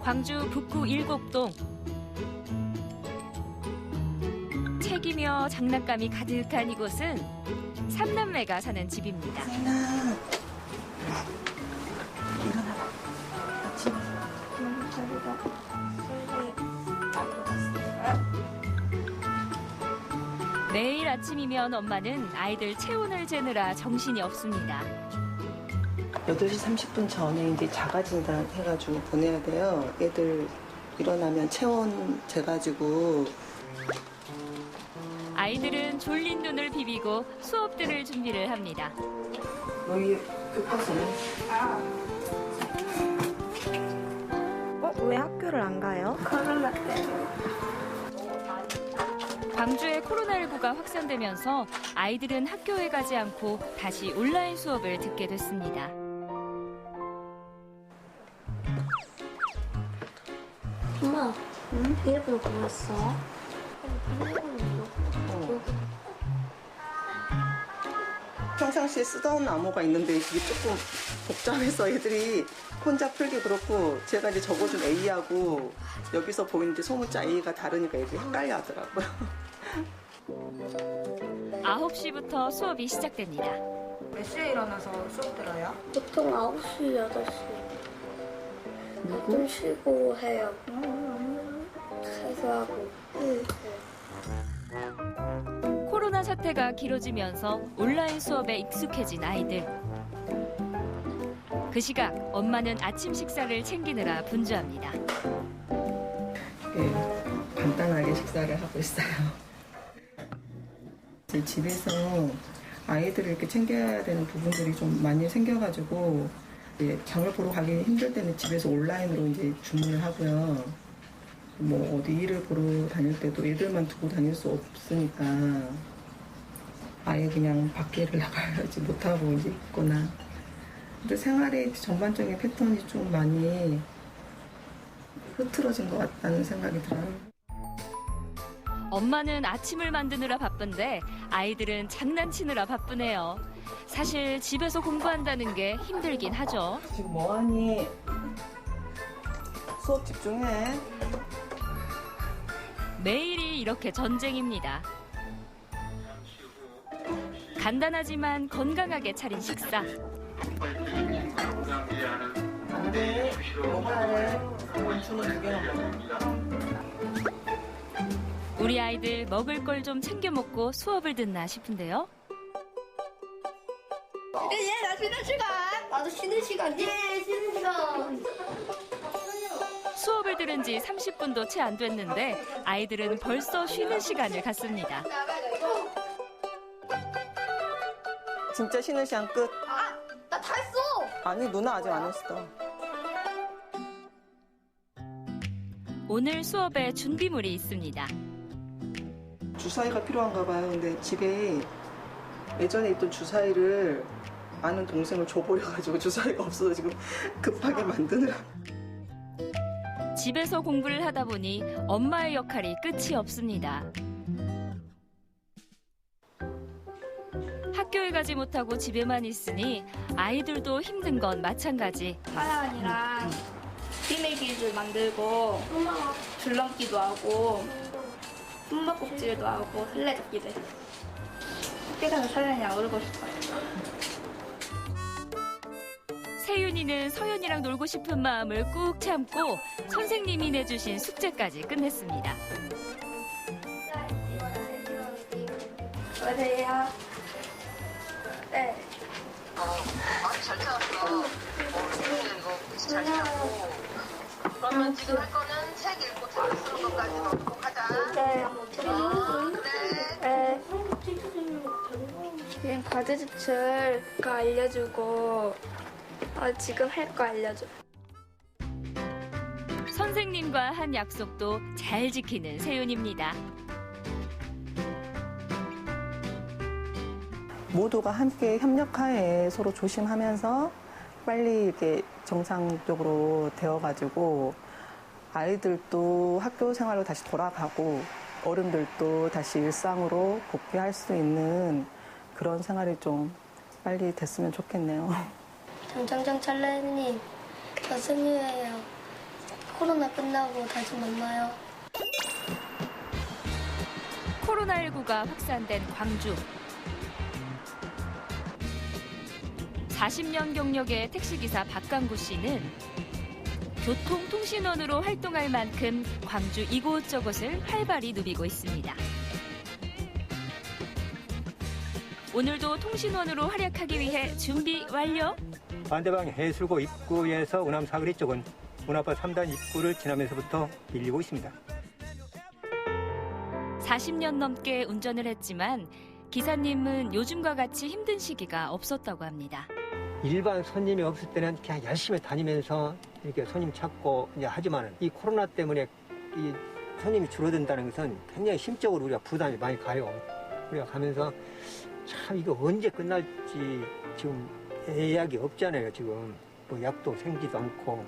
광주 북구 일곡동. 책이며 장난감이 가득한 이곳은 삼남매가 사는 집입니다. 세인아, 일어나봐. 아침. 매일 아침이면 엄마는 아이들 체온을 재느라 정신이 없습니다. 8시 30분 전에 이제 자가 진단 해가지고 보내야 돼요. 애들 일어나면 체온 재가지고. 아이들은 졸린 눈을 비비고 수업 들을 준비를 합니다. 너희 교과서는? 왜 학교를 안 가요? 코로나 때문에. 광주에 코로나19가 확산되면서 아이들은 학교에 가지 않고 다시 온라인 수업을 듣게 됐습니다. 엄마, 비밀번호 뭐였어? 평상시에 쓰던 암호가 있는데 이게 조금 복잡해서 애들이 혼자 풀기 그렇고 제가 이제 적어준 A하고 여기서 보이는데 소문자 A가 다르니까 애들이 헷갈려 하더라고요. 9시부터 수업이 시작됩니다. 몇 시에 일어나서 수업 들어요? 보통 9시, 8시. 좀 쉬고 해요. 세수하고. 코로나 사태가 길어지면서 온라인 수업에 익숙해진 아이들. 그 시각 엄마는 아침 식사를 챙기느라 분주합니다. 네, 간단하게 식사를 하고 있어요. 제 집에서 아이들을 이렇게 챙겨야 되는 부분들이 좀 많이 생겨가지고 이제 장을 보러 가기 힘들 때는 집에서 온라인으로 이제 주문을 하고요. 뭐 어디 일을 보러 다닐 때도 애들만 두고 다닐 수 없으니까 아예 그냥 밖에를 나가야지 못하고 이제 있거나. 근데 생활의 전반적인 패턴이 좀 많이 흐트러진 것 같다는 생각이 들어요. 엄마는 아침을 만드느라 바쁜데 아이들은 장난치느라 바쁘네요. 사실 집에서 공부한다는 게 힘들긴 하죠. 지금 뭐하니? 수업 집중해. 매일이 이렇게 전쟁입니다. 간단하지만 건강하게 차린 식사. 안 돼. 먹어야 돼. 원추는 2개만 먹어. 우리 아이들 먹을 걸 좀 챙겨 먹고 수업을 듣나 싶은데요. 나 쉬는 시간. 나도 쉬는 시간. 예, 쉬는 시간. 수업을 들은 지 30분도 채 안 됐는데 아이들은 벌써 쉬는 시간을 갖습니다. 진짜 쉬는 시간 끝. 나 다 했어. 아니 누나 아직 안 했어. 오늘 수업에 준비물이 있습니다. 주사위가 필요한가 봐요. 근데 집에 예전에 있던 주사위를 아는 동생을 줘버려가지고 주사위가 없어서 지금 급하게 만드느라. 집에서 공부를 하다 보니 엄마의 역할이 끝이 없습니다. 학교에 가지 못하고 집에만 있으니 아이들도 힘든 건 마찬가지. 사연이랑 비밀기술 만들고 줄넘기도 하고 숨바꼭질도 하고 술래잡기도 해. 학교 가서 사연이랑 놀고 싶어요. 세윤이는 서연이랑 놀고 싶은 마음을 꾹 참고 선생님이 내주신 숙제까지 끝냈습니다. 여보세요? 네. 잘 찾았어. 이거 잘 찾았고. 그러면 지금 할 거는 책 읽고 잘 쓰는 것까지 넣고 하자. 네. 그래. 네. 그냥 과제 제출 거 알려주고 지금 할 거 알려줘. 선생님과 한 약속도 잘 지키는 세윤입니다. 모두가 함께 협력하에 서로 조심하면서 빨리 이렇게 정상적으로 되어가지고 아이들도 학교 생활로 다시 돌아가고 어른들도 다시 일상으로 복귀할 수 있는 그런 생활이 좀 빨리 됐으면 좋겠네요. 장장장 찰레님 저 승희예요. 코로나 끝나고 다시 만나요. 코로나19가 확산된 광주. 40년 경력의 택시기사 박강구 씨는 교통통신원으로 활동할 만큼 광주 이곳저곳을 활발히 누비고 있습니다. 오늘도 통신원으로 활약하기 위해 준비 완료. 반대방 해수고 입구에서 운암 사거리 쪽은 운암바 3단 입구를 지나면서부터 밀리고 있습니다. 40년 넘게 운전을 했지만 기사님은 요즘과 같이 힘든 시기가 없었다고 합니다. 일반 손님이 없을 때는 그냥 열심히 다니면서 이렇게 손님 찾고 이제 하지만 이 코로나 때문에 이 손님이 줄어든다는 것은 굉장히 심적으로 우리가 부담이 많이 가요. 우리가 가면서 참 이거 언제 끝날지 지금 예약이 없잖아요. 지금 뭐 약도 생기도 않고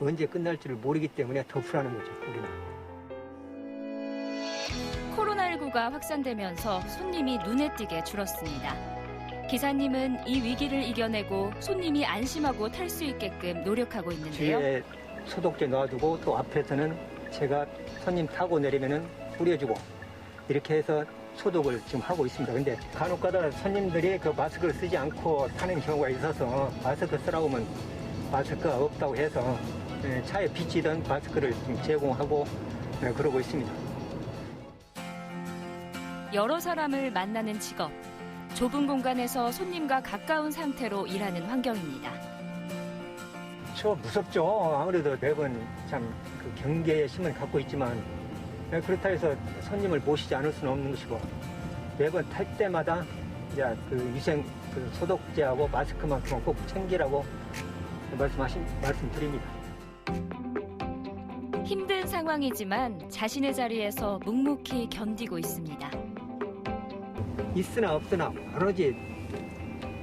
언제 끝날지를 모르기 때문에 더 불안한 거죠. 우리는. 코로나19가 확산되면서 손님이 눈에 띄게 줄었습니다. 기사님은 이 위기를 이겨내고 손님이 안심하고 탈 수 있게끔 노력하고 있는데요. 뒤에 소독제 놔두고 또 앞에서는 제가 손님 타고 내리면은 뿌려주고 이렇게 해서 소독을 지금 하고 있습니다. 근데 간혹가다 손님들이 그 마스크를 쓰지 않고 타는 경우가 있어서 마스크 쓰라고 하면 마스크가 없다고 해서 차에 비치던 마스크를 지금 제공하고 그러고 있습니다. 여러 사람을 만나는 직업. 좁은 공간에서 손님과 가까운 상태로 일하는 환경입니다. 저 무섭죠. 아무래도 매번 참 그 경계의 심을 갖고 있지만 그렇다 해서 손님을 모시지 않을 수는 없는 것이고 매번 탈 때마다 이제 그 위생 그 소독제하고 마스크만큼은 꼭 챙기라고 말씀드립니다. 힘든 상황이지만 자신의 자리에서 묵묵히 견디고 있습니다. 있으나 없으나 오로지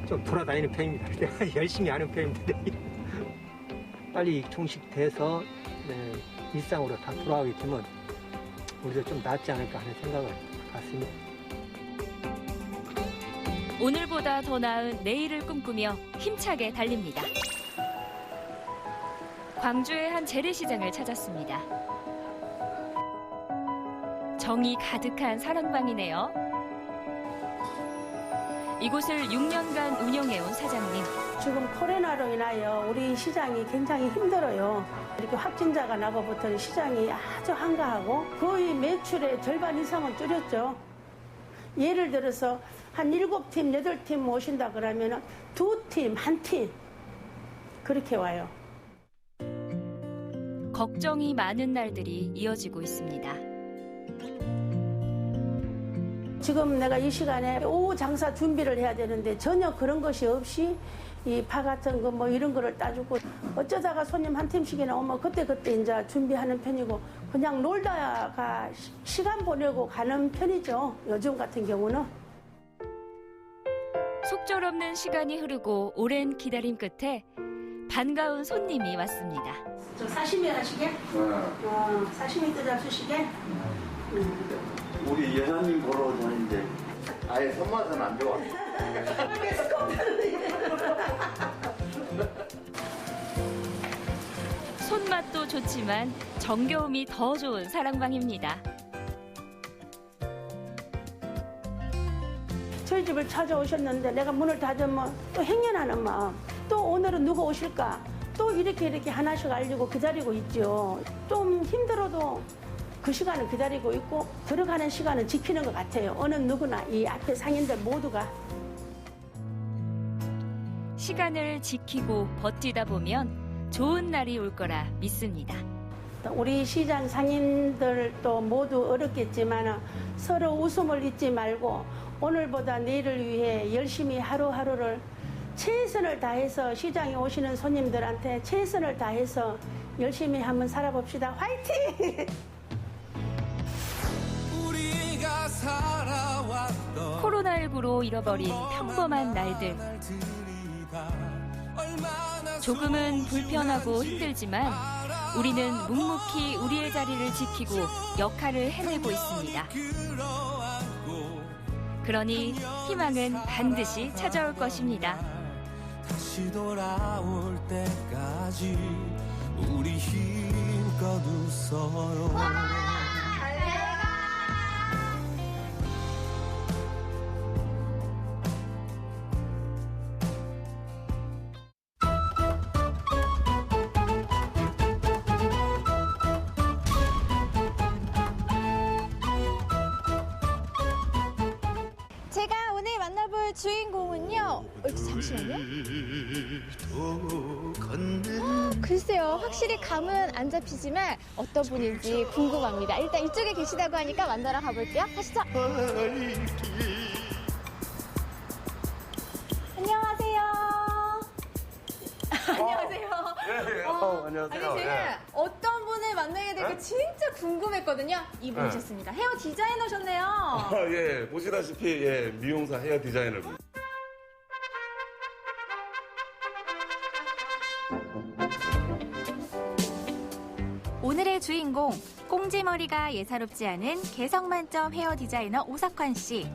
좀 돌아다니는 편입니다. 열심히 하는 편인데 빨리 종식돼서 일상으로 다 돌아가게 되면 우리도 좀 낫지 않을까 하는 생각을 갖습니다. 오늘보다 더 나은 내일을 꿈꾸며 힘차게 달립니다. 광주의 한 재래시장을 찾았습니다. 정이 가득한 사랑방이네요. 이곳을 6년간 운영해온 사장님. 지금 코로나로 인하여 우리 시장이 굉장히 힘들어요. 이렇게 확진자가 나고부터 시장이 아주 한가하고 거의 매출의 절반 이상은 줄였죠. 예를 들어서 한 7팀, 8팀 오신다 그러면 2팀, 1팀 그렇게 와요. 걱정이 많은 날들이 이어지고 있습니다. 지금 내가 이 시간에 오후 장사 준비를 해야 되는데 전혀 그런 것이 없이 이 파 같은 거 뭐 이런 거를 따주고 어쩌다가 손님 한 팀씩이나 오면 그때 이제 준비하는 편이고 그냥 놀다가 시간 보내고 가는 편이죠. 요즘 같은 경우는. 속절없는 시간이 흐르고 오랜 기다림 끝에 반가운 손님이 왔습니다. 저 사시미 하시게? 사시미 또 잡수시게? 우리 여사님 보러 다니는데 아예 손맛은 안 좋아. 손맛도 좋지만 정겨움이 더 좋은 사랑방입니다. 저희 집을 찾아오셨는데 내가 문을 닫으면 또 행여나는 마음. 또 오늘은 누가 오실까? 또 이렇게 하나씩 알리고 기다리고 있죠. 좀 힘들어도 그 시간을 기다리고 있고 들어가는 시간은 지키는 것 같아요. 어느 누구나 이 앞에 상인들 모두가. 시간을 지키고 버티다 보면 좋은 날이 올 거라 믿습니다. 우리 시장 상인들도 모두 어렵겠지만 서로 웃음을 잊지 말고 오늘보다 내일을 위해 열심히 하루하루를 최선을 다해서 시장에 오시는 손님들한테 최선을 다해서 열심히 한번 살아봅시다. 화이팅! 코로나19로 잃어버린 평범한 날들. 조금은 불편하고 힘들지만 우리는 묵묵히 우리의 자리를 지키고 역할을 해내고 있습니다. 그러니 희망은 반드시 찾아올 것입니다. 다시 돌아올 때까지 우리 힘껏 웃어요. 제가 오늘 만나볼 주인공은요. 잠시만요. 글쎄요, 확실히 감은 안 잡히지만 어떤 분인지 궁금합니다. 일단 이쪽에 계시다고 하니까 만나러 가볼게요. 가시죠. 안녕하세요. 안녕하세요. 네, 안녕하세요. 아니, 제가 어떤 분을 만나게 될까 진짜 궁금했거든요. 이분 오셨습니다. 헤어 디자이너셨네요. 예, 보시다시피 미용사 헤어 디자이너입니다. 오늘의 주인공, 꽁지머리가 예사롭지 않은 개성만점 헤어 디자이너 오석환 씨.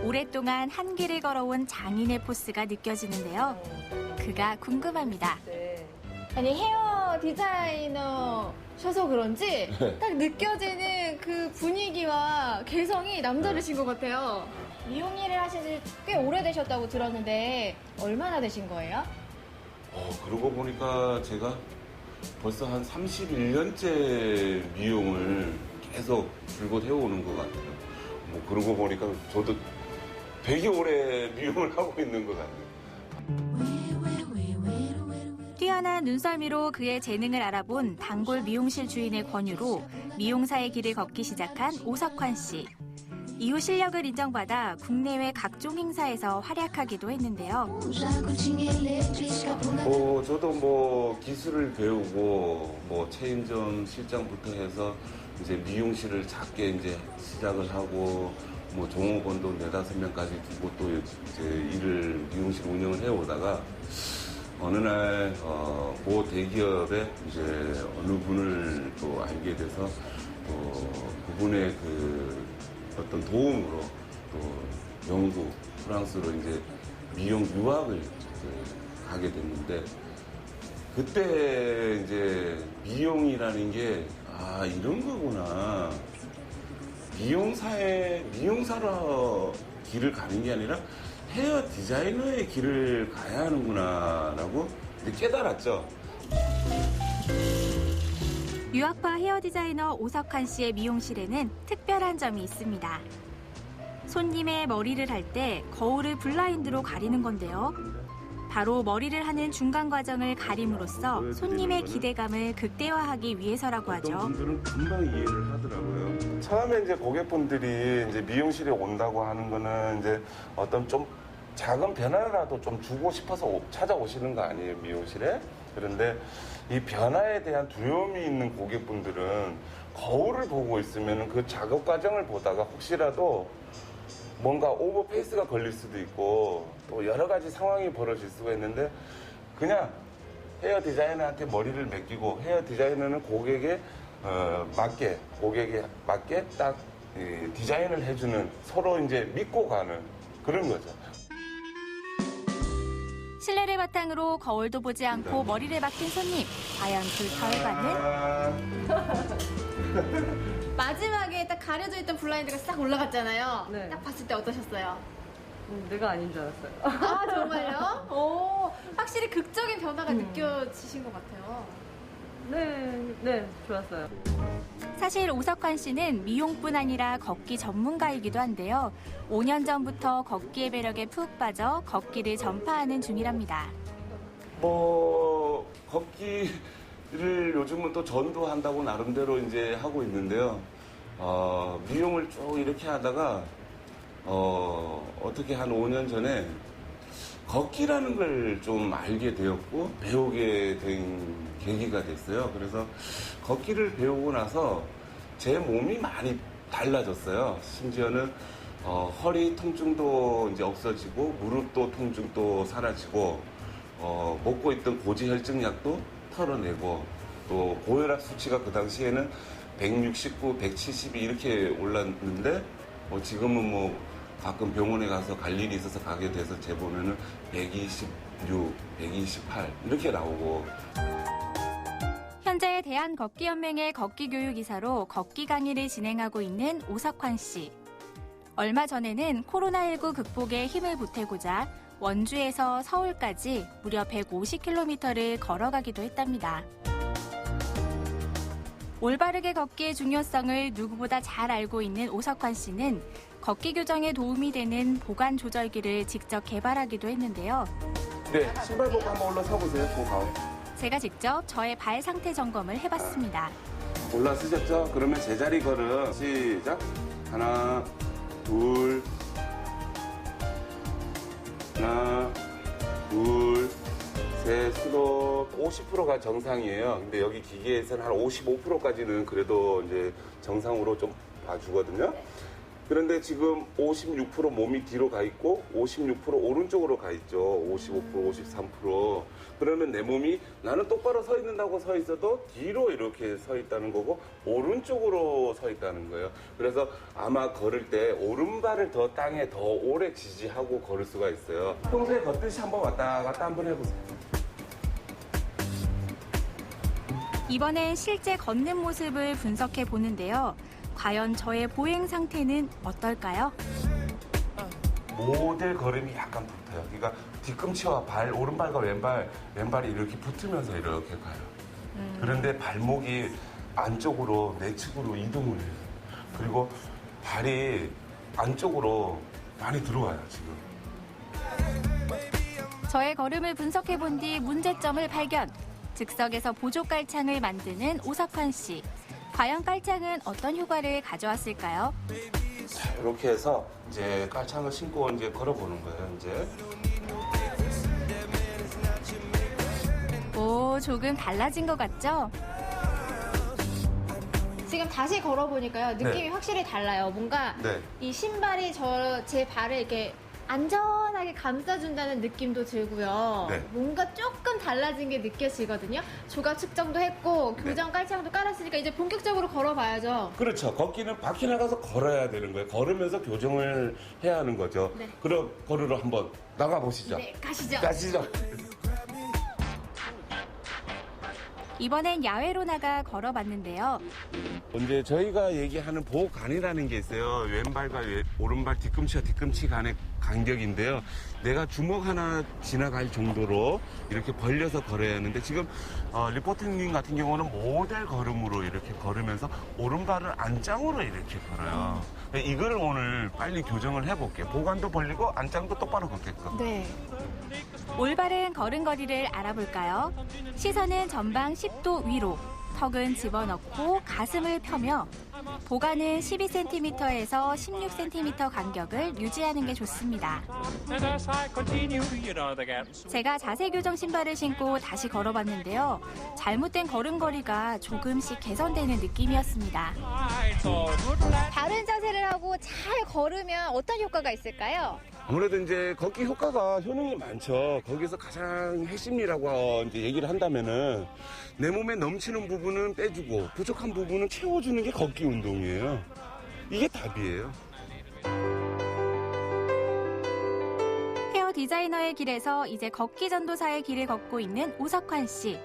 오랫동안 한 길을 걸어온 장인의 포스가 느껴지는데요. 그가 궁금합니다. 아니, 헤어 디자이너셔서 그런지 딱 느껴지는 그 분위기와 개성이 남다르신 것 같아요. 미용 일을 하신 지 꽤 오래되셨다고 들었는데 얼마나 되신 거예요? 그러고 보니까 제가 벌써 한 31년째 미용을 계속 줄곧 해오는 것 같아요. 그러고 보니까 저도 되게 오래 미용을 하고 있는 것 같아요. 뛰어난 눈썰미로 그의 재능을 알아본 단골 미용실 주인의 권유로 미용사의 길을 걷기 시작한 오석환 씨. 이후 실력을 인정받아 국내외 각종 행사에서 활약하기도 했는데요. 저도 기술을 배우고 체인점 실장부터 해서 이제 미용실을 작게 이제 시작을 하고 종업원도 4-5명까지 두고 또 이제 미용실 운영을 해오다가 어느 날 모 대기업에 이제 어느 분을 또 알게 돼서 또 그분의 그 어떤 도움으로 또 영국, 프랑스로 이제 미용 유학을 이제 가게 됐는데 그때 이제 미용이라는 게 이런 거구나. 미용사로 길을 가는 게 아니라 헤어 디자이너의 길을 가야 하는구나라고 깨달았죠. 유학파 헤어 디자이너 오석환 씨의 미용실에는 특별한 점이 있습니다. 손님의 머리를 할 때 거울을 블라인드로 가리는 건데요. 바로 머리를 하는 중간 과정을 가림으로써 손님의 기대감을 극대화하기 위해서라고 하죠. 어떤 분들은 금방 이해를 하더라고요. 처음에 이제 고객분들이 이제 미용실에 온다고 하는 거는 이제 어떤 좀 작은 변화라도 좀 주고 싶어서 찾아오시는 거 아니에요, 미용실에? 그런데 이 변화에 대한 두려움이 있는 고객분들은 거울을 보고 있으면 그 작업 과정을 보다가 혹시라도 뭔가 오버페이스가 걸릴 수도 있고 또 여러 가지 상황이 벌어질 수가 있는데 그냥 헤어 디자이너한테 머리를 맡기고 헤어 디자이너는 고객에 맞게 딱 디자인을 해주는, 서로 이제 믿고 가는 그런 거죠. 신뢰를 바탕으로 거울도 보지 않고 머리를 맡긴 손님. 과연 그 결과는? 마지막에 딱 가려져 있던 블라인드가 싹 올라갔잖아요. 네. 딱 봤을 때 어떠셨어요? 내가 아닌 줄 알았어요. 아, 정말요? 오, 확실히 극적인 변화가 느껴지신 것 같아요. 네, 좋았어요. 사실 오석환 씨는 미용뿐 아니라 걷기 전문가이기도 한데요. 5년 전부터 걷기의 매력에 푹 빠져 걷기를 전파하는 중이랍니다. 걷기를 요즘은 또 전도한다고 나름대로 이제 하고 있는데요. 미용을 쭉 이렇게 하다가 어떻게 한 5년 전에 걷기라는 걸 좀 알게 되었고 배우게 된 계기가 됐어요. 그래서 걷기를 배우고 나서 제 몸이 많이 달라졌어요. 심지어는 허리 통증도 이제 없어지고 무릎도 통증도 사라지고 먹고 있던 고지혈증약도 털어내고 또 고혈압 수치가 그 당시에는 169, 170이 이렇게 올랐는데 지금은 가끔 병원에 가서 갈 일이 있어서 가게 돼서 재보면은 120, 126, 128 이렇게 나오고. 현재 대한걷기연맹의 걷기교육이사로 걷기 강의를 진행하고 있는 오석환 씨. 얼마 전에는 코로나19 극복에 힘을 보태고자 원주에서 서울까지 무려 150km를 걸어가기도 했답니다. 올바르게 걷기의 중요성을 누구보다 잘 알고 있는 오석환 씨는 걷기 교정에 도움이 되는 보관 조절기를 직접 개발하기도 했는데요. 네, 신발 벗고 한번 올라서 보세요. 그 가운데. 제가 직접 저의 발 상태 점검을 해봤습니다. 올라서셨죠? 그러면 제자리 걸음 시작. 하나, 둘, 하나, 둘, 셋, 수도 50%가 정상이에요. 근데 여기 기계에서는 한 55%까지는 그래도 이제 정상으로 좀 봐주거든요. 그런데 지금 56% 몸이 뒤로 가 있고 56% 오른쪽으로 가 있죠. 55%, 53%. 그러면 내 몸이 나는 똑바로 서 있는다고 서 있어도 뒤로 이렇게 서 있다는 거고 오른쪽으로 서 있다는 거예요. 그래서 아마 걸을 때 오른발을 더 땅에 더 오래 지지하고 걸을 수가 있어요. 평소에 걷듯이 한번 왔다 갔다 한번 해보세요. 이번엔 실제 걷는 모습을 분석해 보는데요. 과연 저의 보행 상태는 어떨까요? 모델 걸음이 약간 붙어요. 그러니까 뒤꿈치와 발, 오른발과 왼발이 이렇게 붙으면서 이렇게 가요. 그런데 발목이 안쪽으로 내측으로 이동을 해요. 그리고 발이 안쪽으로 많이 들어와요, 지금. 저의 걸음을 분석해 본 뒤 문제점을 발견. 즉석에서 보조 깔창을 만드는 오석환 씨. 과연 깔창은 어떤 효과를 가져왔을까요? 자, 이렇게 해서 이제 깔창을 신고 이제 걸어보는 거예요, 이제. 오, 조금 달라진 것 같죠? 지금 다시 걸어보니까요. 느낌이 네. 확실히 달라요. 뭔가 네. 이 신발이 제 발을 이렇게 안전하게 감싸준다는 느낌도 들고요. 네. 뭔가 조금 달라진 게 느껴지거든요. 조각 측정도 했고 교정 깔창도 깔았으니까 이제 본격적으로 걸어봐야죠. 그렇죠. 걷기는 밖에 나가서 걸어야 되는 거예요. 걸으면서 교정을 해야 하는 거죠. 네. 그럼 걸으러 한번 나가보시죠. 네, 가시죠. 가시죠. 이번엔 야외로 나가 걸어봤는데요. 이제 저희가 얘기하는 보호간이라는 게 있어요. 왼발과 오른발 뒤꿈치와 뒤꿈치 간의 간격인데요. 내가 주먹 하나 지나갈 정도로 이렇게 벌려서 걸어야 하는데 지금 리포터님 같은 경우는 모델 걸음으로 이렇게 걸으면서 오른발을 안짱으로 이렇게 걸어요. 이거를 오늘 빨리 교정을 해볼게요. 보관도 벌리고 안짱도 똑바로 걷게끔. 네. 올바른 걸음걸이를 알아볼까요? 시선은 전방 10도 위로, 턱은 집어넣고 가슴을 펴며 보관은 12cm에서 16cm 간격을 유지하는 게 좋습니다. 제가 자세 교정 신발을 신고 다시 걸어봤는데요. 잘못된 걸음걸이가 조금씩 개선되는 느낌이었습니다. 바른 자세를 하고 잘 걸으면 어떤 효과가 있을까요? 아무래도 이제 걷기 효능이 많죠. 거기서 가장 핵심이라고 이제 얘기를 한다면은 내 몸에 넘치는 부분은 빼주고 부족한 부분은 채워주는 게 걷기 운동이에요. 이게 답이에요. 헤어 디자이너의 길에서 이제 걷기 전도사의 길을 걷고 있는 오석환 씨.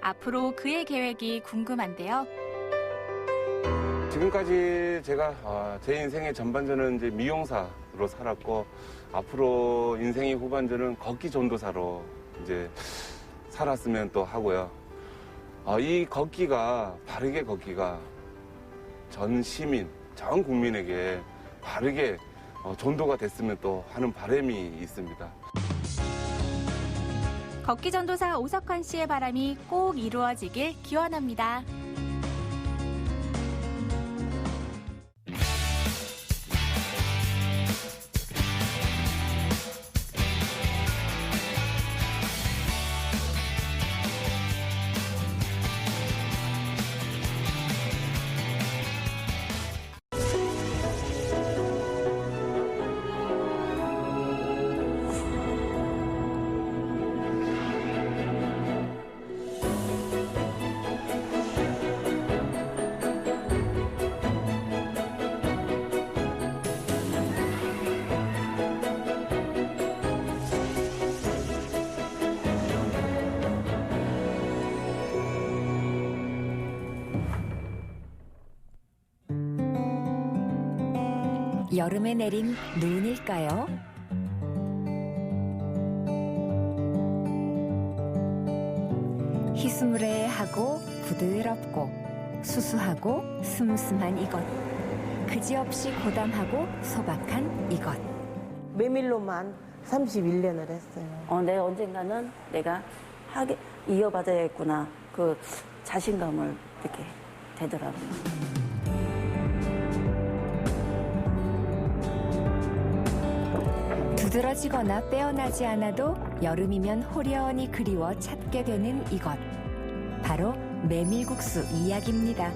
앞으로 그의 계획이 궁금한데요. 지금까지 제가 제 인생의 전반전은 이제 미용사로 살았고 앞으로 인생의 후반전은 걷기 전도사로 이제 살았으면 또 하고요. 이 걷기가 바르게 걷기가 전 시민, 전 국민에게 바르게 전도가 됐으면 또 하는 바람이 있습니다. 걷기 전도사 오석환 씨의 바람이 꼭 이루어지길 기원합니다. 여름에 내린 눈일까요? 희스무레하고 부드럽고 수수하고 슴슴한 이것. 그지없이 고담하고 소박한 이것. 메밀로만 31년을 했어요. 내가 언젠가는 내가 이어받아야겠구나. 그 자신감을 이렇게 되더라고요. 두드러지거나 빼어나지 않아도 여름이면 호련히 그리워 찾게 되는 이것. 바로 메밀국수 이야기입니다.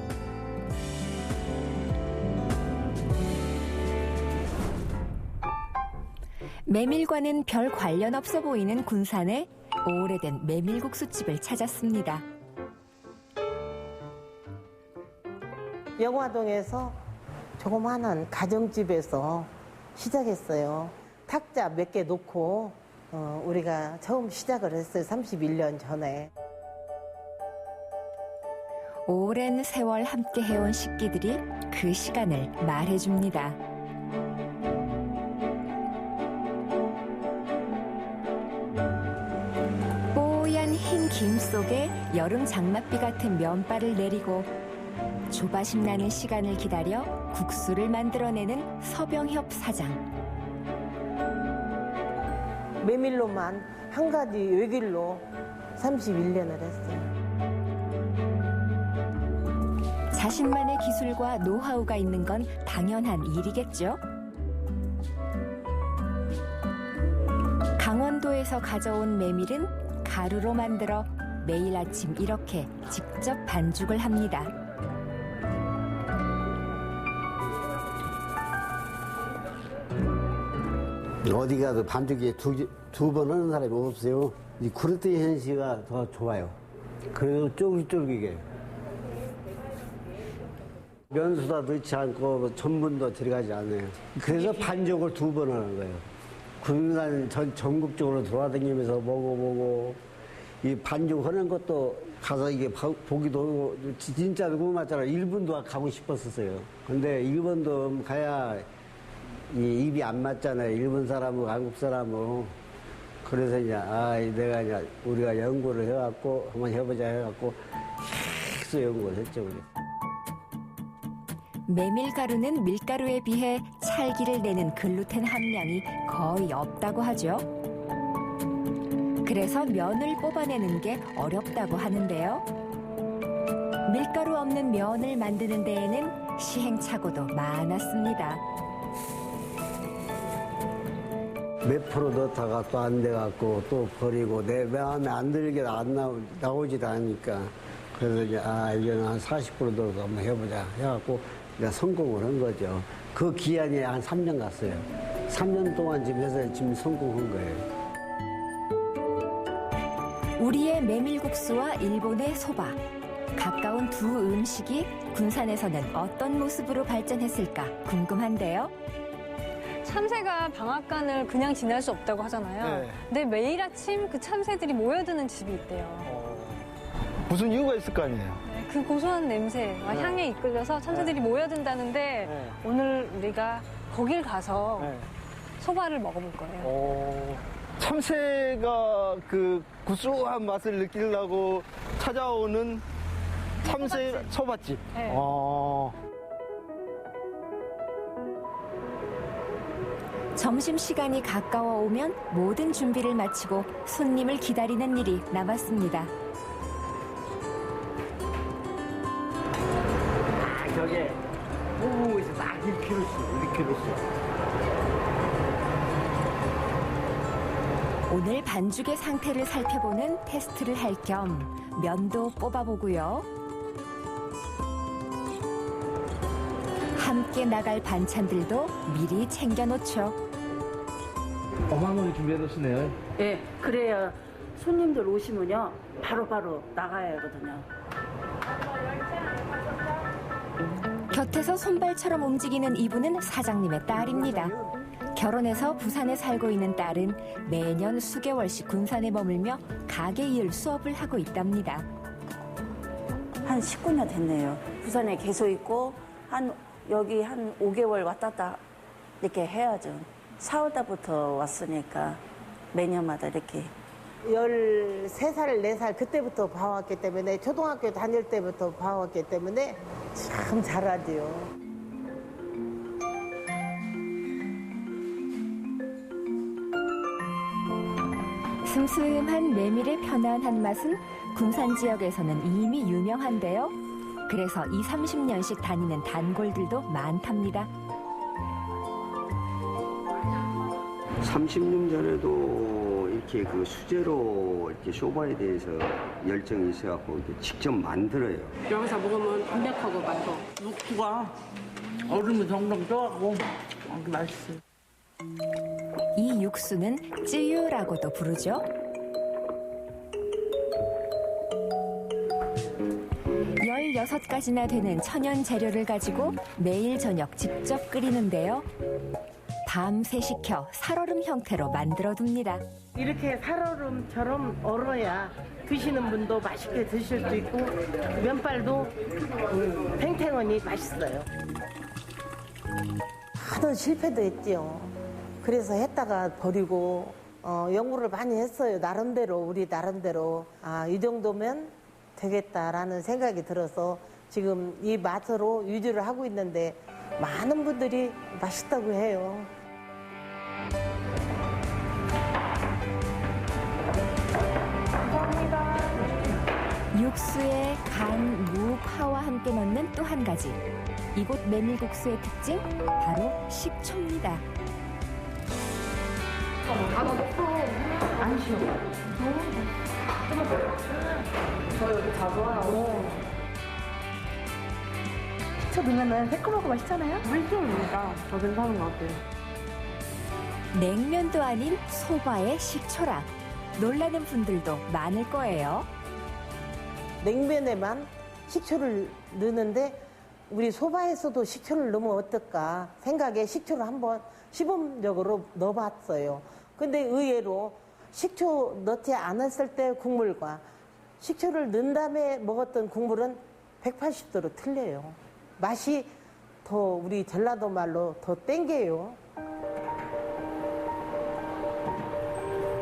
메밀과는 별 관련 없어 보이는 군산에 오래된 메밀국수집을 찾았습니다. 영화동에서 조그마한 가정집에서 시작했어요. 탁자 몇 개 놓고 우리가 처음 시작을 했어요. 31년 전에. 오랜 세월 함께 해온 식기들이 그 시간을 말해줍니다. 뽀얀 흰 김 속에 여름 장맛비 같은 면발을 내리고 조바심 나는 시간을 기다려 국수를 만들어내는 서병협 사장. 메밀로만 한 가지 외길로 31년을 했어요. 자신만의 기술과 노하우가 있는 건 당연한 일이겠죠. 강원도에서 가져온 메밀은 가루로 만들어 매일 아침 이렇게 직접 반죽을 합니다. 어디 가도 반죽이 두 번 하는 사람이 없어요. 이 구르트 현씨가 더 좋아요. 그래도 쫄깃쫄깃해. 면수다 넣지 않고 전분도 들어가지 않아요. 그래서 반죽을 두 번 하는 거예요. 군산 전국적으로 돌아다니면서 먹어보고 이 반죽 하는 것도 가서 이게 보기도 진짜 누구 맞잖아. 일본도 가고 싶었었어요. 근데 일본도 가야 이 입이 안 맞잖아요. 일본 사람하고 한국 사람하고. 그래서 이제 내가 이제 우리가 연구를 해갖고 한번 해보자 해갖고 계속 연구를 했죠. 우리. 메밀가루는 밀가루에 비해 찰기를 내는 글루텐 함량이 거의 없다고 하죠. 그래서 면을 뽑아내는 게 어렵다고 하는데요. 밀가루 없는 면을 만드는 데에는 시행착오도 많았습니다. 몇 프로 넣다가 또 안 돼갖고 또 버리고 내 마음에 안 들게 나오지도 않으니까 그래서 이제 이제는 한 40% 넣어서 한번 해보자 해갖고 내가 성공을 한 거죠. 그 기한이 한 3년 갔어요. 3년 동안 지금 해서 지금 성공한 거예요. 우리의 메밀국수와 일본의 소바. 가까운 두 음식이 군산에서는 어떤 모습으로 발전했을까 궁금한데요. 참새가 방앗간을 그냥 지날 수 없다고 하잖아요. 네. 근데 매일 아침 그 참새들이 모여드는 집이 있대요. 무슨 이유가 있을 거 아니에요? 네, 그 고소한 냄새와 네. 향에 이끌려서 참새들이 모여든다는데 네. 오늘 우리가 거길 가서 네. 소바를 먹어볼 거예요. 참새가 그 구수한 맛을 느끼려고 찾아오는 참새 소바집. 네. 점심시간이 가까워 오면 모든 준비를 마치고 손님을 기다리는 일이 남았습니다. 저게 무궁에서 딱 1kg씩. 오늘 반죽의 상태를 살펴보는 테스트를 할 겸 면도 뽑아보고요. 함께 나갈 반찬들도 미리 챙겨놓죠. 어마어마하게 준비해놓으시네요. 네, 그래야 손님들 오시면요 바로바로 나가야 하거든요. 곁에서 손발처럼 움직이는 이분은 사장님의 딸입니다. 결혼해서 부산에 살고 있는 딸은 매년 수개월씩 군산에 머물며 가게 일 수업을 하고 있답니다. 한 19년 됐네요. 부산에 계속 있고 여기 한 5개월 왔다 갔다 이렇게 해야죠. 4월달부터 왔으니까 매년마다 이렇게 13살, 4살 그때부터 봐왔기 때문에 초등학교 다닐 때부터 봐왔기 때문에 참 잘하지요. 슴슴한 메밀의 편안한 맛은 군산 지역에서는 이미 유명한데요. 그래서 20, 30년씩 다니는 단골들도 많답니다. 30년 전에도 이렇게 그 수제로 이렇게 쇼바에 대해서 열정이 있어갖고 이렇게 직접 만들어요. 여기서 먹으면 담백하고 맛있어. 육수가 얼음이 동동 쪄갖고 맛있어요. 이 육수는 찌유라고도 부르죠. 16가지나 되는 천연 재료를 가지고 매일 저녁 직접 끓이는데요. 밤새 식혀 살얼음 형태로 만들어둡니다. 이렇게 살얼음처럼 얼어야 드시는 분도 맛있게 드실 수 있고 면발도 탱탱하니 맛있어요. 하도 실패도 했지요. 그래서 했다가 버리고 연구를 많이 했어요. 나름대로 우리 나름대로 이 정도면 되겠다라는 생각이 들어서 지금 이 맛으로 유지를 하고 있는데 많은 분들이 맛있다고 해요. 육수에 간, 무, 파와 함께 넣는 또 한 가지. 이곳 메밀국수의 특징 바로 식초입니다. 안 쉬워. 저 여기 자주 와요. 식초 넣으면 새콤하고 맛있잖아요? 물좀입니다. 더 괜찮은 것 같아요. 냉면도 아닌 소바에 식초라. 놀라는 분들도 많을 거예요. 냉면에만 식초를 넣는데 우리 소바에서도 식초를 넣으면 어떨까 생각에 식초를 한번 시범적으로 넣어봤어요. 근데 의외로 식초 넣지 않았을 때 국물과 식초를 넣은 다음에 먹었던 국물은 180도로 틀려요. 맛이 더 우리 전라도 말로 더 땡겨요.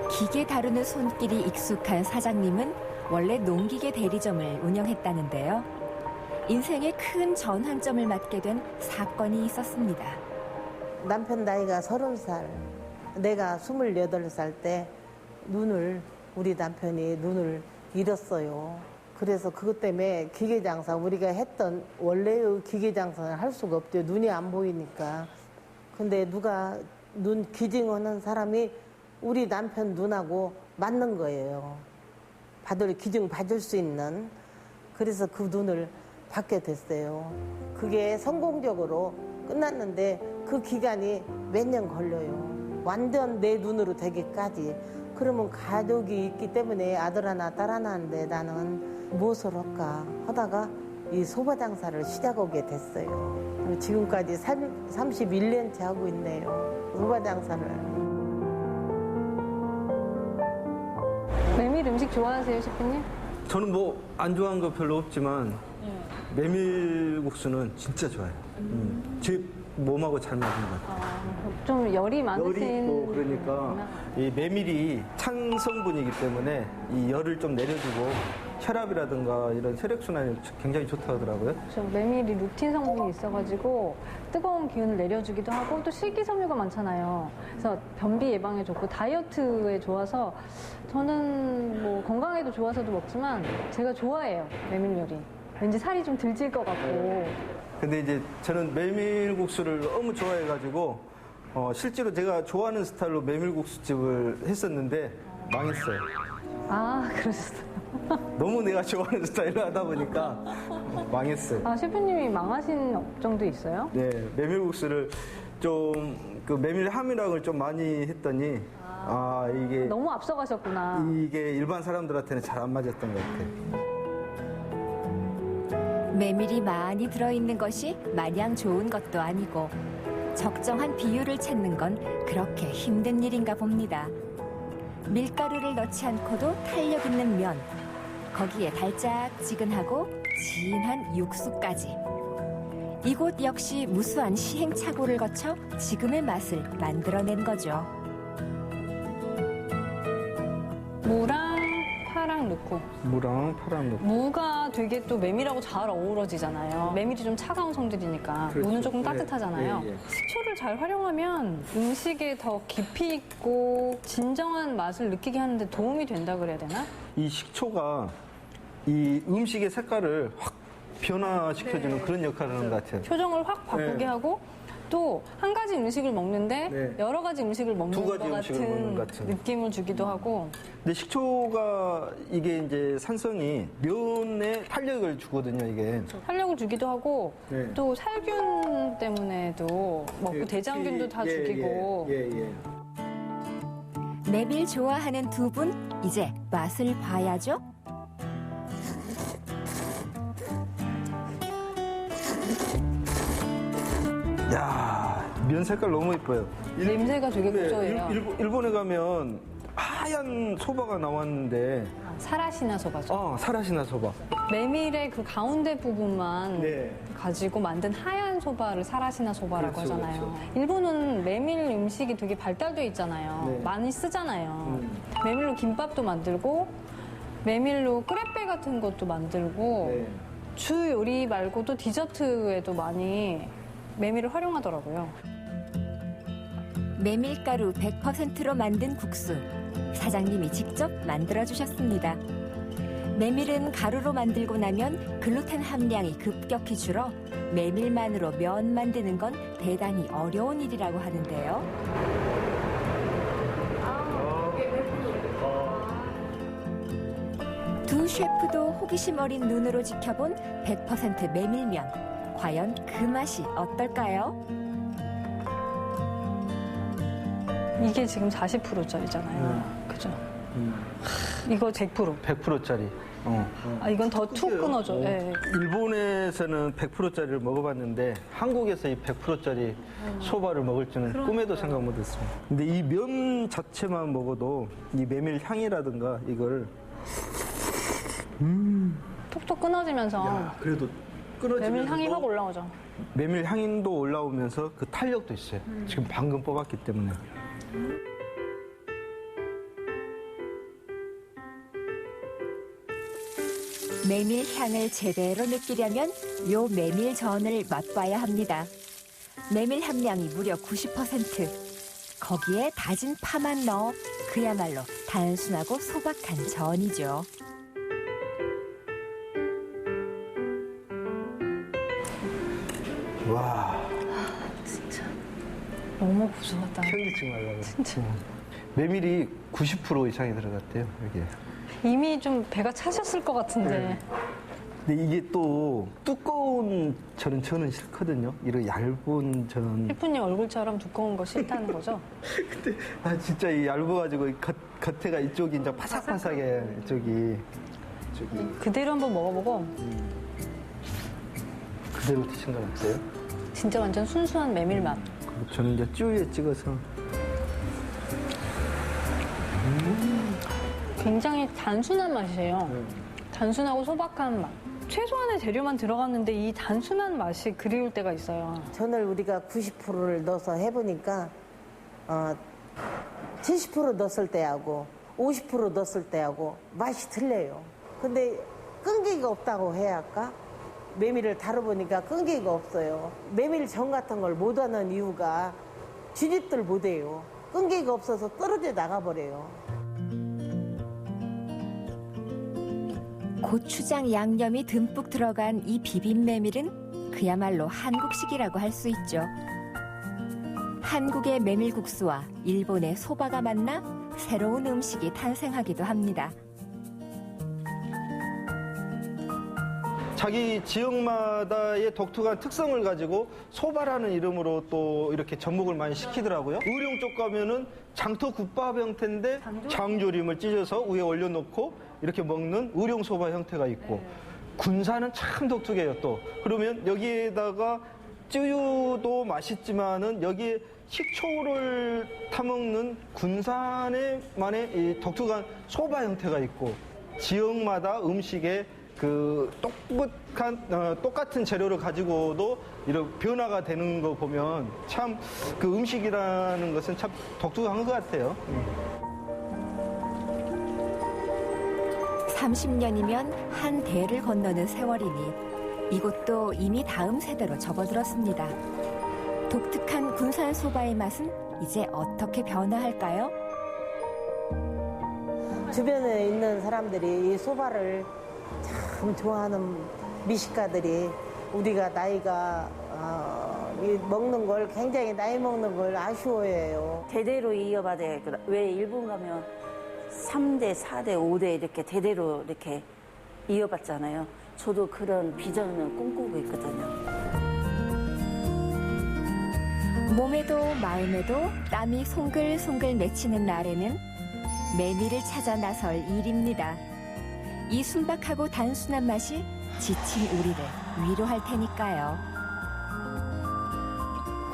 기계 다루는 손길이 익숙한 사장님은 원래 농기계 대리점을 운영했다는데요. 인생의 큰 전환점을 맞게 된 사건이 있었습니다. 남편 나이가 30살, 내가 28살 때 우리 남편이 눈을 잃었어요. 그래서 그것 때문에 기계장사, 우리가 했던 원래의 기계장사를 할 수가 없죠. 눈이 안 보이니까. 근데 누가 눈 기증하는 사람이 우리 남편 눈하고 맞는 거예요. 기증 받을 수 있는. 그래서 그 눈을 받게 됐어요. 그게 성공적으로 끝났는데 그 기간이 몇 년 걸려요. 완전 내 눈으로 되기까지. 그러면 가족이 있기 때문에 아들 하나 딸 하나 하는데 나는 무엇을 할까 하다가 이 소바장사를 시작하게 됐어요. 지금까지 31년째 하고 있네요. 소바장사를. 메밀 음식 좋아하세요, 셰프님? 저는 뭐 안 좋아하는 거 별로 없지만 메밀국수는 진짜 좋아요. 제 몸하고 잘 맞는 것 같아요. 좀 열이 많으신... 열이 있고 그러니까 이 메밀이 찬 성분이기 때문에 이 열을 좀 내려주고 혈압이라든가 이런 혈액순환이 굉장히 좋다고 하더라고요. 그렇죠. 메밀이 루틴 성분이 있어가지고 뜨거운 기운을 내려주기도 하고 또 식이섬유가 많잖아요. 그래서 변비 예방에 좋고 다이어트에 좋아서 저는 뭐 건강에도 좋아서도 먹지만 제가 좋아해요, 메밀 요리. 왠지 살이 좀 덜 찔 것 같고. 근데 이제 저는 메밀국수를 너무 좋아해가지고 실제로 제가 좋아하는 스타일로 메밀국수집을 했었는데 망했어요. 아, 그러셨어요? 너무 내가 좋아하는 스타일로 하다 보니까 망했어요. 아, 셰프님이 망하신 업종도 있어요? 네, 메밀국수를 좀 그 메밀 함유량을 좀 많이 했더니 이게 너무 앞서가셨구나. 이게 일반 사람들한테는 잘 안 맞았던 것 같아요. 메밀이 많이 들어있는 것이 마냥 좋은 것도 아니고 적정한 비율을 찾는 건 그렇게 힘든 일인가 봅니다. 밀가루를 넣지 않고도 탄력 있는 면, 거기에 달짝지근하고 진한 육수까지. 이곳 역시 무수한 시행착오를 거쳐 지금의 맛을 만들어낸 거죠. 무랑 파랑 넣고. 무랑 파랑 넣고. 무가 되게 또 메밀하고 잘 어우러지잖아요. 메밀이 좀 차가운 성질이니까. 그렇죠. 무는 조금 예, 따뜻하잖아요. 예, 예. 식초를 잘 활용하면 음식에 더 깊이 있고 진정한 맛을 느끼게 하는데 도움이 된다 그래야 되나? 이 식초가 이 음식의 색깔을 확 변화시켜주는 네. 그런 역할을 하는 것 같아요. 표정을 확 바꾸게 네. 하고 또 한 가지 음식을 먹는데 네. 여러 가지 음식을 먹는 두 가지 것 음식을 먹는 것 같은. 느낌을 주기도 하고 근데 식초가 이게 이제 산성이 면에 탄력을 주거든요, 이게. 탄력을 주기도 하고 네. 또 살균 때문에도 먹고 대장균도 다 죽이고 메밀 좋아하는 두 분, 이제 맛을 봐야죠. 야, 면 색깔 너무 예뻐요. 냄새가 되게 고소해요. 일본에 가면 하얀 소바가 나왔는데 사라시나 소바죠. 사라시나 소바. 메밀의 그 가운데 부분만 네. 가지고 만든 하얀 소바를 사라시나 소바라고 그렇죠, 하잖아요. 그렇죠. 일본은 메밀 음식이 되게 발달돼 있잖아요. 네. 많이 쓰잖아요. 메밀로 김밥도 만들고 메밀로 크레페 같은 것도 만들고 네. 주 요리 말고도 디저트에도 많이 메밀을 활용하더라고요. 메밀가루 100%로 만든 국수. 사장님이 직접 만들어주셨습니다. 메밀은 가루로 만들고 나면 글루텐 함량이 급격히 줄어 메밀만으로 면 만드는 건 대단히 어려운 일이라고 하는데요. 두 셰프도 호기심 어린 눈으로 지켜본 100% 메밀면. 과연 그 맛이 어떨까요? 이게 지금 40%짜리잖아요. 그죠? 이거 100%. 100%짜리. 이건 더 툭 끊어져. 네. 일본에서는 100%짜리를 먹어봤는데 한국에서 이 100%짜리 소바를 먹을 줄은 꿈에도 생각 못했습니다. 근데 이 면 자체만 먹어도 이 메밀 향이라든가 이걸 톡톡 끊어지면서 그래도 끊어지면서 메밀 향이 확 올라오죠. 메밀 향도 올라오면서 그 탄력도 있어요. 지금 방금 뽑았기 때문에. 메밀 향을 제대로 느끼려면 요 메밀전을 맛봐야 합니다. 메밀 함량이 무려 90%. 거기에 다진 파만 넣어 그야말로 단순하고 소박한 전이죠. 와. 진짜 너무 고소하다. 현기증 날라요. 진짜. 메밀이 90% 이상이 들어갔대요, 여기에. 이미 좀 배가 차셨을 것 같은데. 근데 이게 또 두꺼운 저는 싫거든요. 이런 얇은 전. 셰프님 얼굴처럼 두꺼운 거 싫다는 거죠? 근데 진짜 이 얇아가지고 겉에가 이쪽이 이제 바삭바삭해. 이쪽이. 그대로 한번 먹어보고 그대로 드신 건 어때요? 진짜 완전 순수한 메밀 맛. 저는 이제 쭈위에 찍어서. 굉장히 단순한 맛이에요. 단순하고 소박한 맛. 최소한의 재료만 들어갔는데 이 단순한 맛이 그리울 때가 있어요. 전을 우리가 90%를 넣어서 해보니까 70% 넣었을 때하고 50% 넣었을 때하고 맛이 틀려요. 근데 끈기가 없다고 해야 할까? 메밀을 다뤄보니까 끈기가 없어요. 메밀전 같은 걸 못하는 이유가 쥐짓들 못해요. 끈기가 없어서 떨어져 나가버려요. 고추장 양념이 듬뿍 들어간 이 비빔 메밀은 그야말로 한국식이라고 할 수 있죠. 한국의 메밀국수와 일본의 소바가 만나 새로운 음식이 탄생하기도 합니다. 자기 지역마다의 독특한 특성을 가지고 소바라는 이름으로 또 이렇게 접목을 많이 시키더라고요. 의령 쪽 가면은 장터 국밥 형태인데 장조림을 찢어서 위에 올려놓고 이렇게 먹는 의령 소바 형태가 있고, 군산은 참 독특해요 또. 그러면 여기에다가 쯔유도 맛있지만은 여기에 식초를 타먹는 군산의만의 이 독특한 소바 형태가 있고, 지역마다 음식에 그 똑같은 재료를 가지고도 이런 변화가 되는 거 보면 참 그 음식이라는 것은 참 독특한 것 같아요. 30년이면 한 대를 건너는 세월이니 이곳도 이미 다음 세대로 접어들었습니다. 독특한 군산 소바의 맛은 이제 어떻게 변화할까요? 주변에 있는 사람들이 이 소바를 참 좋아하는 미식가들이 우리가 나이가 먹는 걸 굉장히 나이 먹는 걸 아쉬워해요. 대대로 이어받아야 왜 일본 가면 3대, 4대, 5대 이렇게 대대로 이렇게 이어받잖아요. 저도 그런 비전을 꿈꾸고 있거든요. 몸에도 마음에도 땀이 송글송글 맺히는 날에는 매미를 찾아 나설 일입니다. 이 순박하고 단순한 맛이 지친 우리를 위로할 테니까요.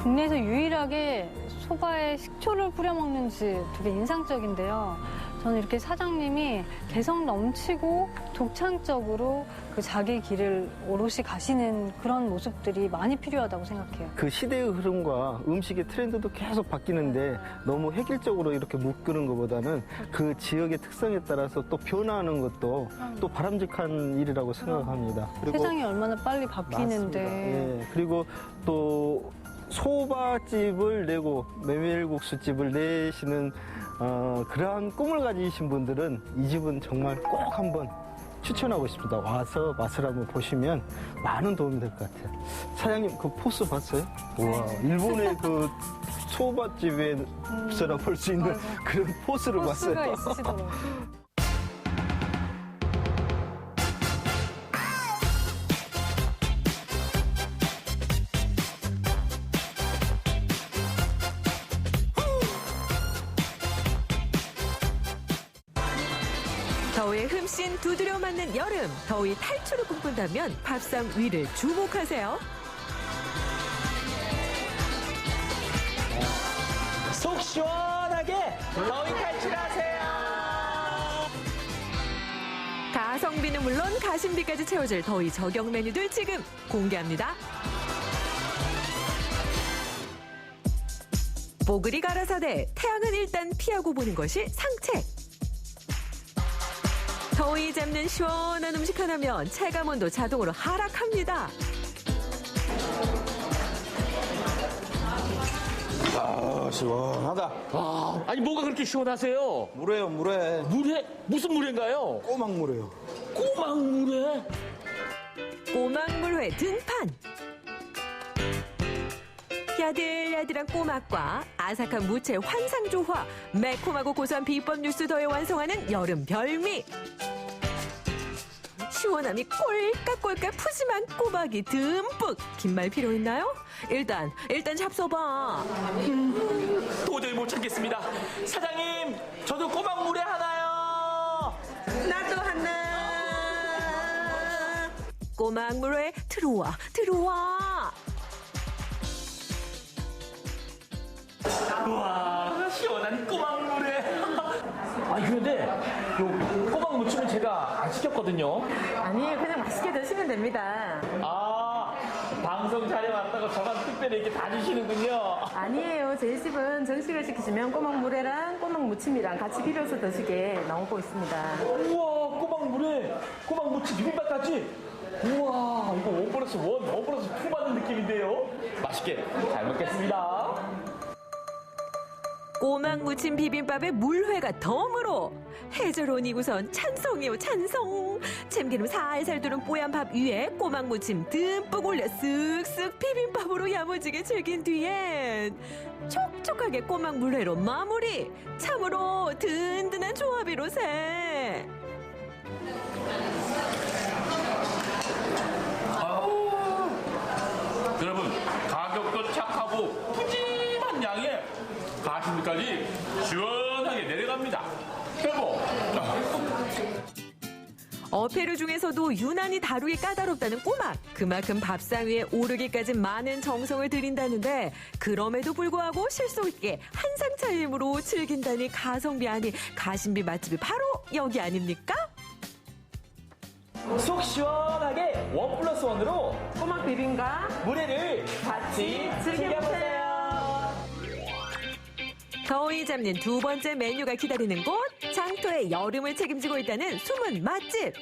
국내에서 유일하게 소바에 식초를 뿌려 먹는 집 되게 인상적인데요. 저는 이렇게 사장님이 개성 넘치고 독창적으로 그 자기 길을 오롯이 가시는 그런 모습들이 많이 필요하다고 생각해요. 그 시대의 흐름과 음식의 트렌드도 계속 바뀌는데 너무 획일적으로 이렇게 묶는 것보다는 그 지역의 특성에 따라서 또 변화하는 것도 또 바람직한 일이라고 생각합니다. 그리고 세상이 얼마나 빨리 바뀌는데. 예, 그리고 또 소바집을 내고 메밀국수집을 내시는 그러한 꿈을 가지신 분들은 이 집은 정말 꼭 한번 추천하고 싶습니다. 와서 맛을 한번 보시면 많은 도움이 될 것 같아요. 사장님 그 포스 봤어요? 우와, 일본의 그 소바집에서나 볼 수 있는 그런 포스를 봤어요. 포스가 있으시더라고요. 더위에 흠씬 두드려 맞는 여름, 더위 탈출을 꿈꾼다면 밥상 위를 주목하세요. 속 시원하게 더위 탈출하세요. 가성비는 물론 가심비까지 채워줄 더위 저격 메뉴들 지금 공개합니다. 뽀글이 가라사대, 태양은 일단 피하고 보는 것이 상책. 더위 잡는 시원한 음식 하나면 체감온도 자동으로 하락합니다. 아, 시원하다. 아, 아니 뭐가 그렇게 시원하세요? 물회요, 물회. 물회? 무슨 물회인가요? 꼬막물회요. 꼬막물회? 꼬막물회 등판. 야들야들한 꼬막과 아삭한 무채 환상조화, 매콤하고 고소한 비법 뉴스 더해 완성하는 여름 별미. 시원함이 꼴깍꼴깍 푸짐한 꼬막이 듬뿍. 긴 말 필요 있나요? 일단 잡숴봐. 도저히 못 참겠습니다. 사장님, 저도 꼬막물회 하나요. 나도 하나. 꼬막물회 들어와. 우와, 시원한 꼬막물회. 아니 그런데 요 꼬막 무침은 제가 안 시켰거든요. 아니에요, 그냥 맛있게 드시면 됩니다. 아, 방송 촬영 왔다고 저만 특별히 이렇게 다 주시는군요. 아니에요, 저희 집은 정식을 시키시면 꼬막물회랑 꼬막무침이랑 같이 비벼서 드시게 나오고 있습니다. 우와, 꼬막물회, 꼬막무침 비빔밥까지. 우와, 이거 5+1, 5+2 받는 느낌인데요. 맛있게 잘 먹겠습니다. 꼬막무침 비빔밥에 물회가 덤으로. 해저론이고선 찬성이요, 찬성. 참기름 살살 두른 뽀얀 밥 위에 꼬막무침 듬뿍 올려 쓱쓱 비빔밥으로 야무지게 즐긴 뒤엔 촉촉하게 꼬막물회로 마무리. 참으로 든든한 조합이로세. 여러분, 가격도 착하고 푸짐한 양에 가심비까지 시원하게 내려갑니다. 여보. 어패류 중에서도 유난히 다루기 까다롭다는 꼬막. 그만큼 밥상 위에 오르기까지 많은 정성을 들인다는데 그럼에도 불구하고 실속 있게 한상 차림으로 즐긴다니 가성비 아니 가심비 맛집이 바로 여기 아닙니까? 속 시원하게 1+1으로 꼬막 비빔과 물회를 같이 즐겨보세요. 더위 잡는 두 번째 메뉴가 기다리는 곳, 장터의 여름을 책임지고 있다는 숨은 맛집.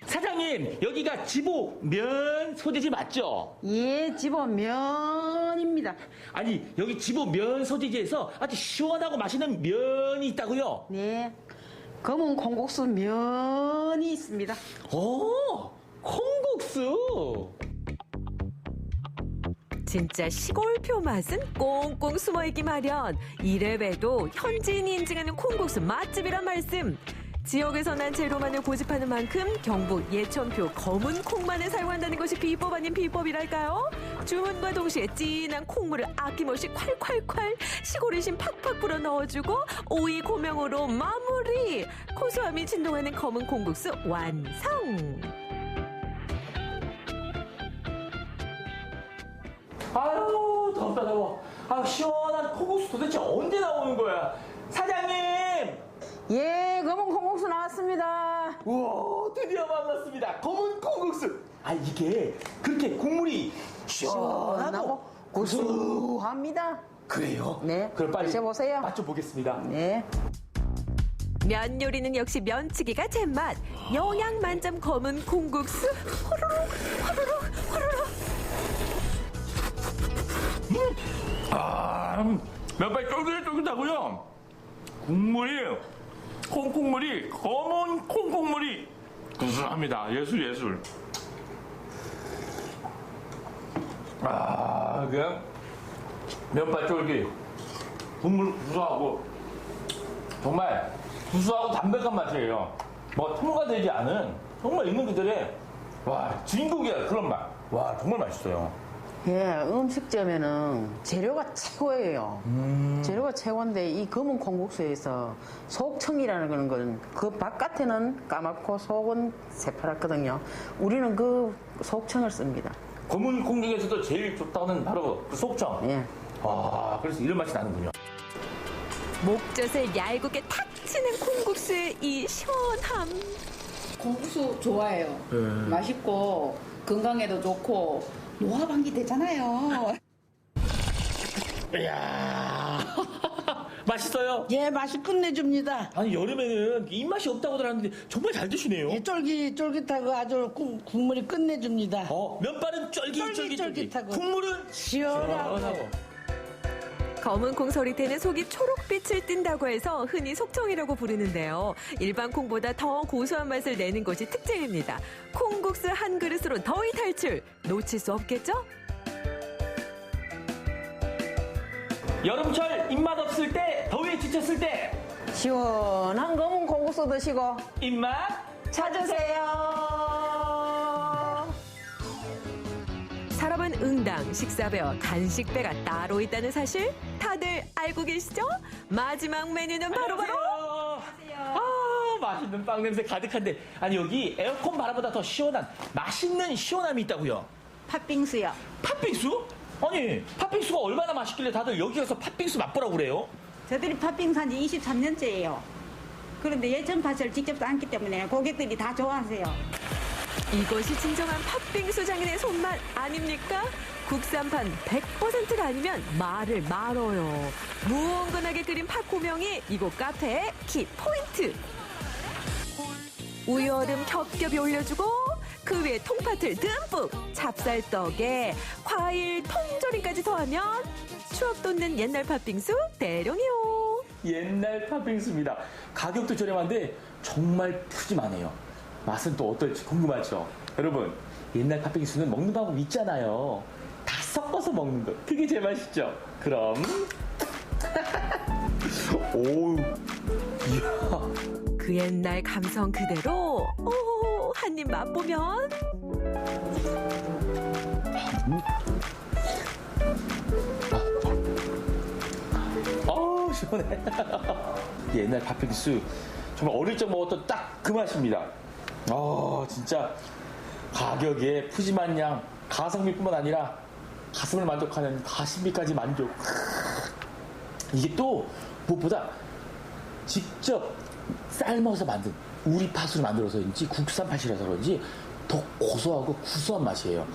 사장님, 여기가 지보 면 소재지 맞죠? 예, 지보 면입니다. 아니, 여기 지보 면 소재지에서 아주 시원하고 맛있는 면이 있다고요? 네, 검은 콩국수 면이 있습니다. 오, 콩국수. 진짜 시골표 맛은 꽁꽁 숨어있기 마련. 이래봬도 현지인이 인증하는 콩국수 맛집이란 말씀. 지역에서 난 재료만을 고집하는 만큼 경북 예천표 검은 콩만을 사용한다는 것이 비법 아닌 비법이랄까요? 주문과 동시에 진한 콩물을 아낌없이 콸콸콸 시골의 심 팍팍 불어 넣어주고 오이 고명으로 마무리. 고소함이 진동하는 검은 콩국수 완성. 아유, 덥다 더워. 아유, 시원한 콩국수 도대체 언제 나오는 거야? 사장님! 예, 검은 콩국수 나왔습니다. 우와, 드디어 만났습니다. 검은 콩국수. 아, 이게 그렇게 국물이 시원하고 고소합니다. 그래요? 네. 그럼 빨리 드셔보세요. 맛 좀 보겠습니다. 네. 면 요리는 역시 면치기가 제맛. 영양 만점 검은 콩국수. 호로록 호로록 호로록. 면발이 쫄깃쫄깃하고요. 국물이, 콩국물이, 검은 콩국물이 구수합니다. 예술. 그냥 면발 쫄깃, 국물 구수하고, 정말 구수하고 담백한 맛이에요. 뭐 첨가되지 않은, 정말 있는 그대로의, 주인공이야, 그런 맛. 정말 맛있어요. 예, 음식점에는 재료가 최고예요. 재료가 최고인데 이 검은 콩국수에서 속청이라는 건 그 바깥에는 까맣고 속은 새파랗거든요. 우리는 그 속청을 씁니다. 검은 콩 중에서도 제일 좋다는 바로 그 속청. 예. 그래서 이런 맛이 나는군요. 목젖을 얄궂게 탁 치는 콩국수의 이 시원함. 콩국수 좋아해요. 맛있고 건강에도 좋고 노화방기 되잖아요. 이야, 맛있어요? 예, 맛이 끝내줍니다. 아니, 여름에는 입맛이 없다고 들었는데 정말 잘 드시네요. 예, 쫄깃쫄깃하고 아주 국물이 끝내줍니다. 면발은 쫄깃쫄깃하고 국물은 시원하고. 검은 콩 서리태는 속이 초록빛을 띈다고 해서 흔히 속청이라고 부르는데요. 일반 콩보다 더 고소한 맛을 내는 것이 특징입니다. 콩국수 한 그릇으로 더위 탈출! 놓칠 수 없겠죠? 여름철 입맛 없을 때, 더위에 지쳤을 때 시원한 검은 콩국수 드시고 입맛 찾으세요. 사람은 응당, 식사배와 간식배가 따로 있다는 사실 다들 알고 계시죠? 마지막 메뉴는 바로바로 맛있는 빵 냄새 가득한데, 아니, 여기 에어컨 바람보다 더 시원한 맛있는 시원함이 있다고요? 팥빙수요. 팥빙수? 아니, 팥빙수가 얼마나 맛있길래 다들 여기 가서 팥빙수 맛보라고 그래요? 저들이 팥빙수 한 지 23년째예요. 그런데 예전 팥을 직접 삶기 때문에 고객들이 다 좋아하세요. 이것이 진정한 팥빙수 장인의 손맛 아닙니까? 국산판 100%가 아니면 말을 말어요. 무언근하게 끓인 팥 고명이 이곳 카페의 키 포인트. 우유 얼음 겹겹이 올려주고 그 위에 통팥을 듬뿍, 찹쌀떡에 과일 통조림까지 더하면 추억 돋는 옛날 팥빙수 대령이요. 옛날 팥빙수입니다. 가격도 저렴한데 정말 푸짐하네요. 맛은 또 어떨지 궁금하죠? 여러분, 옛날 팥빙수는 먹는 방법 있잖아요. 다 섞어서 먹는 거. 그게 제일 맛있죠? 그럼 오우, 이야. 그 옛날 감성 그대로 한 입 맛보면 시원해. 옛날 팥빙수 정말 어릴 적 먹었던 딱 그 맛입니다. 진짜 가격에 푸짐한 양, 가성비뿐만 아니라 가슴을 만족하는 가심비까지 만족. 이게 또 무엇보다 직접 삶아서 만든 우리 팥으로 만들어서인지 국산 팥이라서 그런지 더 고소하고 구수한 맛이에요.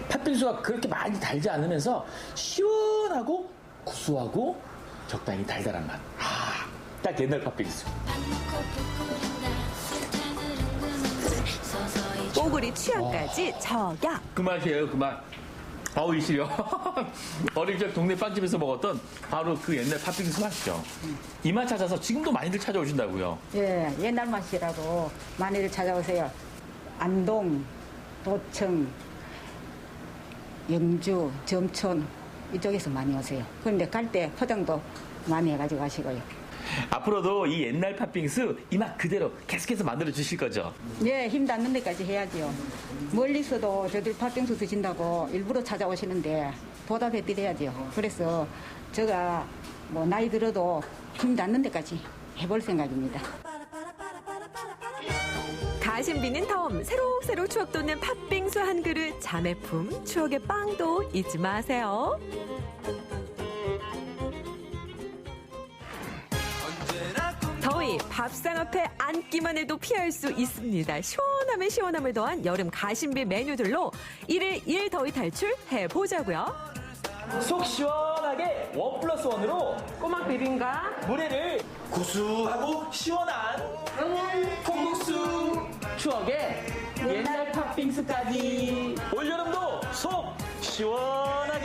팥빙수가 그렇게 많이 달지 않으면서 시원하고 구수하고 적당히 달달한 맛. 딱 옛날 팥빙수. 뽀글이 취향까지 저격. 그 맛이에요, 그 맛. 아우, 이 시려. 어릴 적 동네 빵집에서 먹었던 바로 그 옛날 팥빙수 맛이죠. 이 맛 찾아서 지금도 많이들 찾아오신다고요. 예, 옛날 맛이라고 많이들 찾아오세요. 안동, 도청, 영주, 점촌 이쪽에서 많이 오세요. 그런데 갈 때 포장도 많이 해가지고 가시고요. 앞으로도 이 옛날 팥빙수 이 맛 그대로 계속해서 만들어 주실 거죠? 예, 힘 닿는 데까지 해야죠. 멀리서도 저들 팥빙수 드신다고 일부러 찾아오시는데 보답해 드려야죠. 그래서 제가 뭐 나이 들어도 힘 닿는 데까지 해볼 생각입니다. 가심비는 덤, 새록새록 추억 돋는 팥빙수 한 그릇, 자매품, 추억의 빵도 잊지 마세요. 더위 밥상 앞에 앉기만 해도 피할 수 있습니다. 시원함에 시원함을 더한 여름 가심비 메뉴들로 1일 1더위 탈출해보자고요. 속 시원하게 1+1으로 꼬막 비빔과 물회를 구수하고 시원한 콩국수 추억의 옛날 팥빙수까지 올여름도 속 시원하게